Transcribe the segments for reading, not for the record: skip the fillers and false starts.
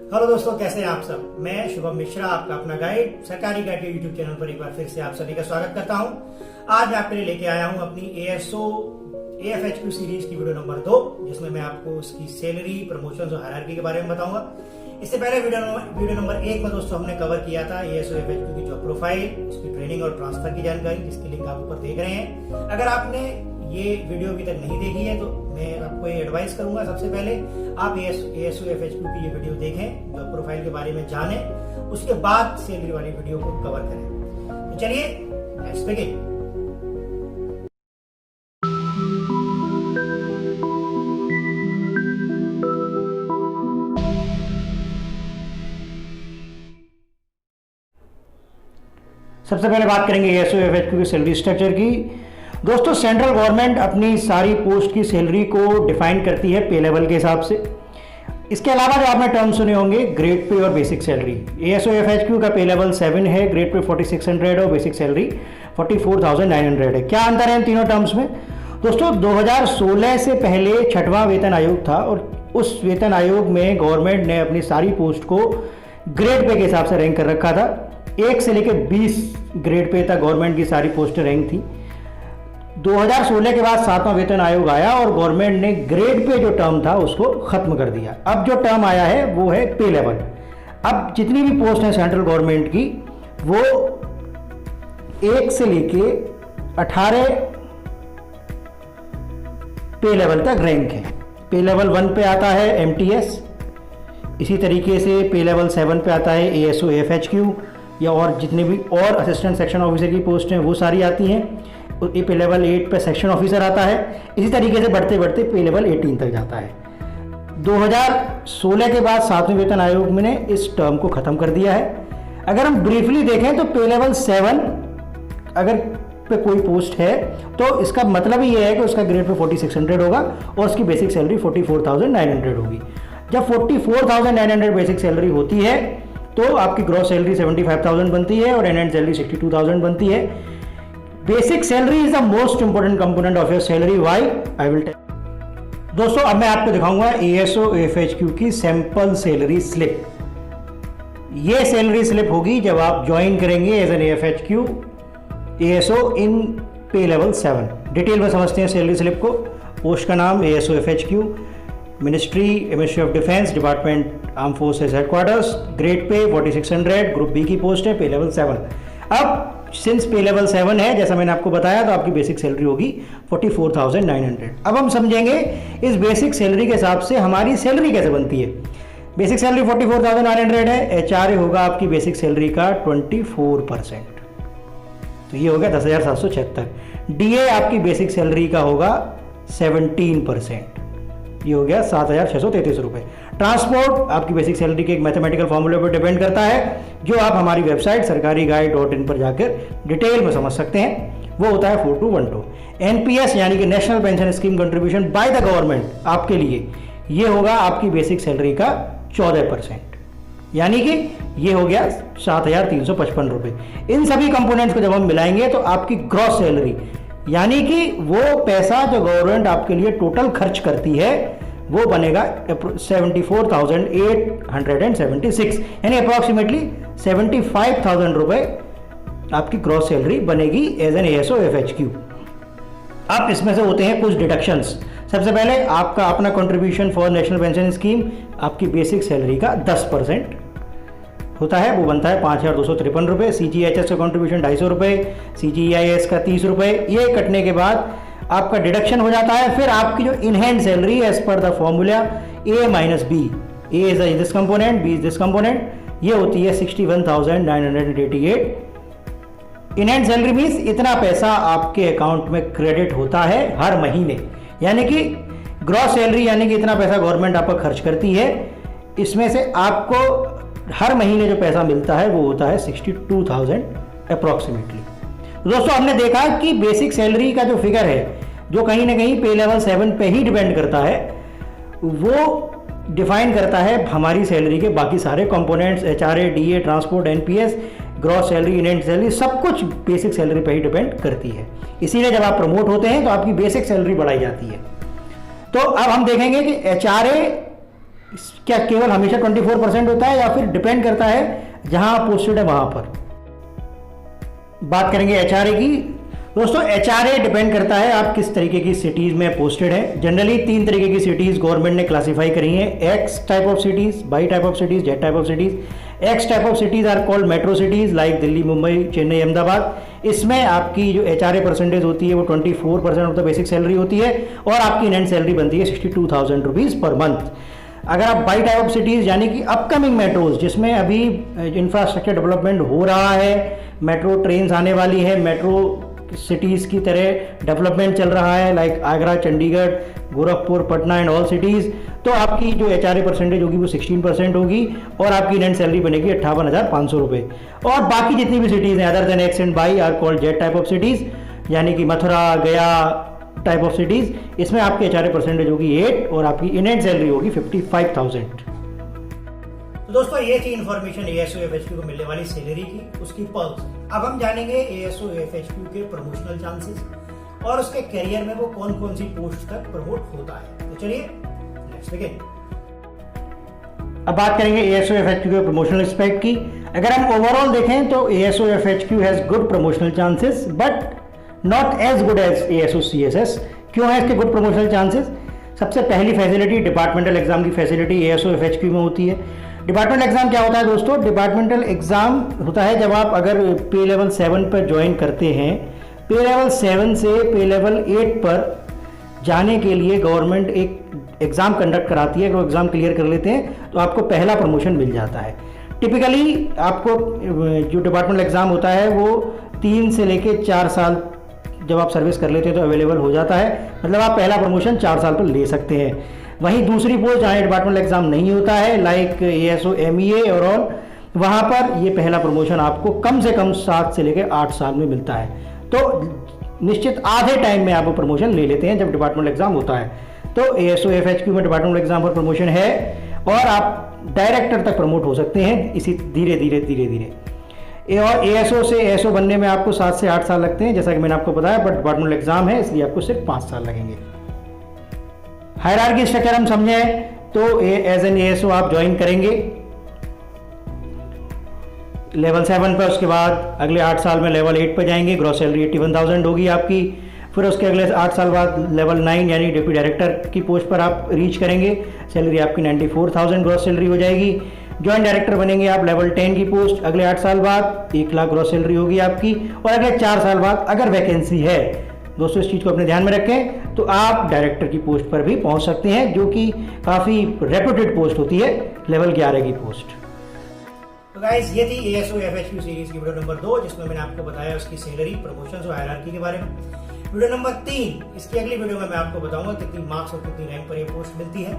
Hello दोस्तों, कैसे हैं आप सब। मैं शुभम मिश्रा, आपका अपना गाइड सरकारी गाइड के यूट्यूब चैनल पर एक बार फिर से आप सभी का स्वागत करता हूं। आज मैं आपके लिए लेके आया हूं अपनी AFHQ सीरीज की वीडियो नंबर 2, जिसमें मैं आपको उसकी सैलरी, प्रमोशंस और हायरार्की के बारे में बताऊंगा। इससे पहले वीडियो नंबर 1 में दोस्तों हमने कवर किया था AFHQ की जॉब प्रोफाइल, उसकी ट्रेनिंग और ट्रांसफर की जानकारी, जिसकी लिंक आप ऊपर देख रहे हैं। अगर आपने ये वीडियो अभी तक नहीं देखी है तो मैं आपको ये एडवाइस करूंगा, सबसे पहले आप AFHQ की ये वीडियो देखें, जॉब प्रोफाइल के बारे में जानें, उसके बाद सैलरी वाली वीडियो को कवर करें। तो चलिए लेट्स बिगिन। सबसे पहले बात करेंगे AFHQ की सैलरी स्ट्रक्चर की। दोस्तों, सेंट्रल गवर्नमेंट अपनी सारी पोस्ट की सैलरी को डिफाइन करती है पे लेवल के हिसाब से। इसके अलावा जो आपने टर्म सुने होंगे, ग्रेड पे और बेसिक सैलरी। AFHQ का पे लेवल 7 है, ग्रेड पे 4600 और बेसिक सैलरी 44,900 है। क्या अंतर है इन तीनों टर्म्स में? दोस्तों, 2016 से पहले 6वां वेतन आयोग था और उस वेतन आयोग में गवर्नमेंट ने अपनी सारी पोस्ट को ग्रेड पे के हिसाब से रैंक कर रखा था। 1 से लेकर 20 ग्रेड पे तक गवर्नमेंट की सारी पोस्टें रैंक थी। 2016 के बाद 7वां वेतन आयोग आया और गवर्नमेंट ने ग्रेड पे जो टर्म था उसको खत्म कर दिया। अब जो टर्म आया है वो है पे लेवल। अब जितनी भी पोस्ट है सेंट्रल गवर्नमेंट की, वो 1 से लेके 18 पे लेवल तक रैंक है। पे लेवल 1 पे आता है MTS, इसी तरीके से पे लेवल 7 पे आता है AFHQ या और जितने भी और असिस्टेंट सेक्शन ऑफिसर की पोस्ट हैं वो सारी आती हैं। पे लेवल 8 पे सेक्शन ऑफिसर आता है। इसी तरीके से बढ़ते बढ़ते पे लेवल 18 तक जाता है। 2016 के बाद 7वें वेतन आयोग ने इस टर्म को ख़त्म कर दिया है। अगर हम ब्रीफली देखें तो पे लेवल 7 अगर पे कोई पोस्ट है तो इसका मतलब ही ये है कि उसका ग्रेड पे 4600 होगा और उसकी बेसिक सैलरी 44,900 होगी। जब 44,900 बेसिक सैलरी होती है तो आपकी ग्रॉस सैलरी 75,000 बनती है और एंड सैलरी 62,000 बनती है। Basic salary is the most important component of your salary. Why? I will tell. दोस्तों, अब मैं आपको दिखाऊंगा AFHQ की सैंपल सैलरी स्लिप। ये सैलरी स्लिप होगी जब आप ज्वाइन करेंगे as an AFHQ ASO in pay level 7। Detail में समझते हैं सैलरी स्लिप को। पोस्ट का नाम ASOFHQ, ministry of defence, department arm forces headquarters, grade pay 4600, group B की पोस्ट है, पे लेवल 7। अब सिंस पे लेवल 7 है, जैसा मैंने आपको बताया, तो आपकी बेसिक सैलरी होगी 44,900। अब हम समझेंगे इस बेसिक सैलरी के हिसाब से हमारी सैलरी कैसे बनती है। बेसिक सैलरी 44,900 है। HRA होगा आपकी बेसिक सैलरी का 24%, तो ये हो गया 10,776। DA आपकी बेसिक सैलरी का होगा 17%, ये हो गया 7,633 रुपये। ट्रांसपोर्ट आपकी बेसिक सैलरी के एक मैथमेटिकल फॉर्मूले पर डिपेंड करता है, जो आप हमारी वेबसाइट सरकारी-गाइड.in पर जाकर डिटेल में समझ सकते हैं। वो होता है 4212। NPS यानी कि national pension scheme contribution by the government आपके लिए, ये होगा आपकी बेसिक सैलरी का 14%, यानी कि ये हो गया 7,355 रुपये। इन सभी कंपोनेंट्स को जब हम मिलाएंगे तो आपकी ग्रॉस सैलरी, यानी कि वो पैसा जो गवर्नमेंट आपके लिए टोटल खर्च करती है, वो बनेगा 74,876, यानी अप्रॉक्सीमेटली 75,000 रुपये आपकी ग्रॉस सैलरी बनेगी एज एन ASOFHQ। अब इसमें से होते हैं कुछ डिडक्शंस। सबसे पहले आपका अपना contribution for national pension scheme आपकी बेसिक सैलरी का 10% होता है, वो बनता है 5,253 रुपये। CGHS का कंट्रीब्यूशन 250 रुपये, CGIS का 30 रुपये। ये कटने के बाद आपका डिडक्शन हो जाता है। फिर आपकी जो in hand salary as per the formula A minus B, A is this component, B is this component, ये होती है 61,988। इन हैंड सैलरी मीन्स इतना पैसा आपके अकाउंट में क्रेडिट होता है हर महीने, यानी कि ग्रॉस सैलरी यानी कि इतना पैसा गवर्नमेंट आपका खर्च करती है, इसमें से आपको हर महीने जो पैसा मिलता है वो होता है 62,000 अप्रॉक्सीमेटली। दोस्तों, हमने देखा कि बेसिक सैलरी का जो फिगर है, जो कहीं ना कहीं पे लेवल 7 पे ही डिपेंड करता है, वो डिफाइन करता है हमारी सैलरी के बाकी सारे components, HRA, DA, transport, NPS, gross salary, इन हैंड सैलरी, सब कुछ बेसिक सैलरी पे ही डिपेंड करती है। इसीलिए जब आप प्रमोट होते हैं तो आपकी बेसिक सैलरी बढ़ाई जाती है। तो अब हम देखेंगे कि HRA क्या केवल हमेशा 24% होता है या फिर डिपेंड करता है जहां आप पोस्टेड है वहां पर? बात करेंगे एचआरए की। दोस्तों एचआरए डिपेंड करता है आप किस तरीके की सिटीज में पोस्टेड है। जनरली 3 तरीके की सिटीज गवर्नमेंट ने क्लासिफाई करी हैं, X type of cities, Y type of cities, Z type of cities. X type of cities are called metro cities like Delhi, Mumbai, Chennai, Ahmedabad. इसमें आपकी जो एचआरए परसेंटेज होती है वो 24% ऑफ द बेसिक सैलरी होती है और आपकी नेट सैलरी बनती है 62,000 रुपीज पर मंथ। अगर आप बाई टाइप ऑफ सिटीज यानी कि अपकमिंग मेट्रोज जिसमें अभी इंफ्रास्ट्रक्चर डेवलपमेंट हो रहा है, मेट्रो ट्रेन आने वाली है, मेट्रो सिटीज़ की तरह डेवलपमेंट चल रहा है like Agra, Chandigarh, Gorakhpur, Patna and all cities, तो आपकी जो एचआरए परसेंटेज होगी वो 16% होगी और आपकी नेट सैलरी बनेगी 58,500 रुपये। और बाकी जितनी भी सिटीज़ हैं other than X and Y are called Z type of cities यानी कि मथुरा, गया टाइप ऑफ सिटीज़, इसमें आपकी एचआरए परसेंटेज होगी 8 और आपकी नेट सैलरी होगी 55,000। तो दोस्तों ये थी इन्फॉर्मेशन एएसओ एफएचक्यू को मिलने वाली सैलरी की, उसकी पर्क्स। अब हम जानेंगे एएसओ एफएचक्यू के प्रमोशनल चांसेस और उसके करियर में वो कौन कौन सी पोस्ट तक प्रमोट होता है। तो चलिए लेट्स बिगिन। अब बात करेंगे एएसओ एफएचक्यू के प्रमोशनल एस्पेक्ट की। अगर हम ओवरऑल देखें तो ASO FHQ has good promotional chances but not as good as ASO CSS. क्यों है इसके गुड प्रमोशनल चांसेस? सबसे पहली फैसिलिटी डिपार्टमेंटल एग्जाम की फैसिलिटी एएसओ एफएचक्यू में होती है। डिपार्टमेंटल एग्जाम क्या होता है दोस्तों? डिपार्टमेंटल एग्जाम होता है जब आप अगर पे लेवल 7 पर ज्वाइन करते हैं, पे लेवल 7 से पे लेवल 8 पर जाने के लिए गवर्नमेंट एक एग्ज़ाम कंडक्ट कराती है। अगर वो एग्ज़ाम क्लियर कर लेते हैं तो आपको पहला प्रमोशन मिल जाता है। टिपिकली आपको जो डिपार्टमेंटल एग्ज़ाम होता है वो 3 से लेके 4 साल जब आप सर्विस कर लेते हैं तो अवेलेबल हो जाता है, मतलब आप पहला प्रमोशन 4 साल पर ले सकते हैं। वहीं दूसरी पोस्ट जहाँ डिपार्टमेंटल एग्जाम नहीं होता है लाइक एएसओ एमईए और ऑल, वहाँ पर ये पहला प्रमोशन आपको कम से कम 7 से लेकर 8 साल में मिलता है। तो निश्चित आधे टाइम में आप वो प्रमोशन ले लेते हैं जब डिपार्टमेंटल एग्जाम होता है। तो एएसओ एफएचक्यू में डिपार्टमेंटल एग्जाम पर प्रमोशन है और आप डायरेक्टर तक प्रमोट हो सकते हैं इसी धीरे धीरे धीरे धीरे। और एएसओ से एएसओ बनने में आपको 7 से 8 साल लगते हैं जैसा कि मैंने आपको बताया, बट डिपार्टमेंटल एग्जाम है इसलिए आपको सिर्फ 5 साल लगेंगे। हायरार्की स्ट्रक्चर हम समझें तो एज एन एएसओ आप ज्वाइन करेंगे लेवल 7 पर, उसके बाद अगले 8 साल में लेवल 8 पर जाएंगे, ग्रॉस सैलरी 81,000 होगी आपकी। फिर उसके अगले 8 साल बाद लेवल 9 यानी डिप्टी डायरेक्टर की पोस्ट पर आप रीच करेंगे, सैलरी आपकी 94,000 ग्रॉस सैलरी हो जाएगी। जॉइंट डायरेक्टर बनेंगे आप लेवल 10 की पोस्ट, अगले 8 साल बाद 1 लाख ग्रॉस सैलरी होगी आपकी। और अगले 4 साल बाद अगर वैकेंसी है, दोस्तों इस चीज़ को अपने ध्यान में रखें, तो आप डायरेक्टर की पोस्ट पर भी पहुंच सकते हैं जो कि काफ़ी रेप्यूटेड पोस्ट होती है, लेवल 11 की पोस्ट। तो गाइस ये थी एएसओ एफएचक्यू सीरीज की वीडियो नंबर 2 जिसमें मैंने आपको बताया उसकी सैलरी, प्रमोशंस और हायरार्की के बारे में। वीडियो नंबर 3, इसकी अगली वीडियो में मैं आपको बताऊंगा कितनी मार्क्स और कितनी रैंक पर ये पोस्ट मिलती है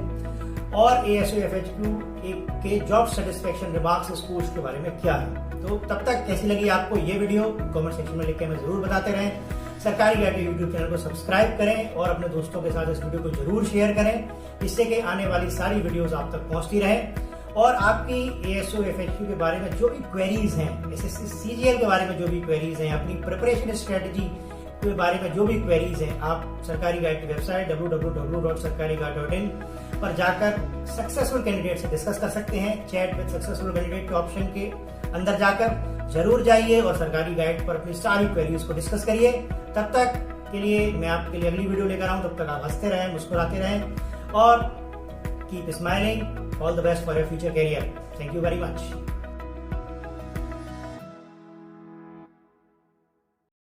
और एएसओ एफएचक्यू के जॉब सेटिस्फेक्शन रिमार्क्स इस पोस्ट के बारे में क्या है। तो तब तक कैसी लगी आपको ये वीडियो कमेंट सेक्शन में लिख के हमें जरूर बताते रहें। सरकारी गाइड यूट्यूब चैनल को सब्सक्राइब करें और अपने दोस्तों के साथ इस वीडियो को जरूर शेयर करें जिससे कि आने वाली सारी वीडियोस आप तक पहुंचती रहें। और आपकी एएसओ एफएचक्यू के बारे में जो भी क्वेरीज हैं, एसएससी सीजीएल के बारे में जो भी क्वेरीज हैं, अपनी प्रिपरेशन स्ट्रेटजी के बारे में जो भी क्वेरीज हैं, आप सरकारी गाइड की वेबसाइट www.sarkariguide.in पर जाकर सक्सेसफुल कैंडिडेट से डिस्कस कर सकते हैं। चैट विद सक्सेसफुल कैंडिडेट के ऑप्शन के अंदर जाकर जरूर जाइए और सरकारी गाइड पर अपनी सारी क्वेरीज को डिस्कस करिए। तब तक के लिए मैं आपके लिए अगली वीडियो लेकर आऊं, तब तक आप हंसते रहें, मुस्कुराते रहें और keep smiling. All the best for your future career. Thank you very much.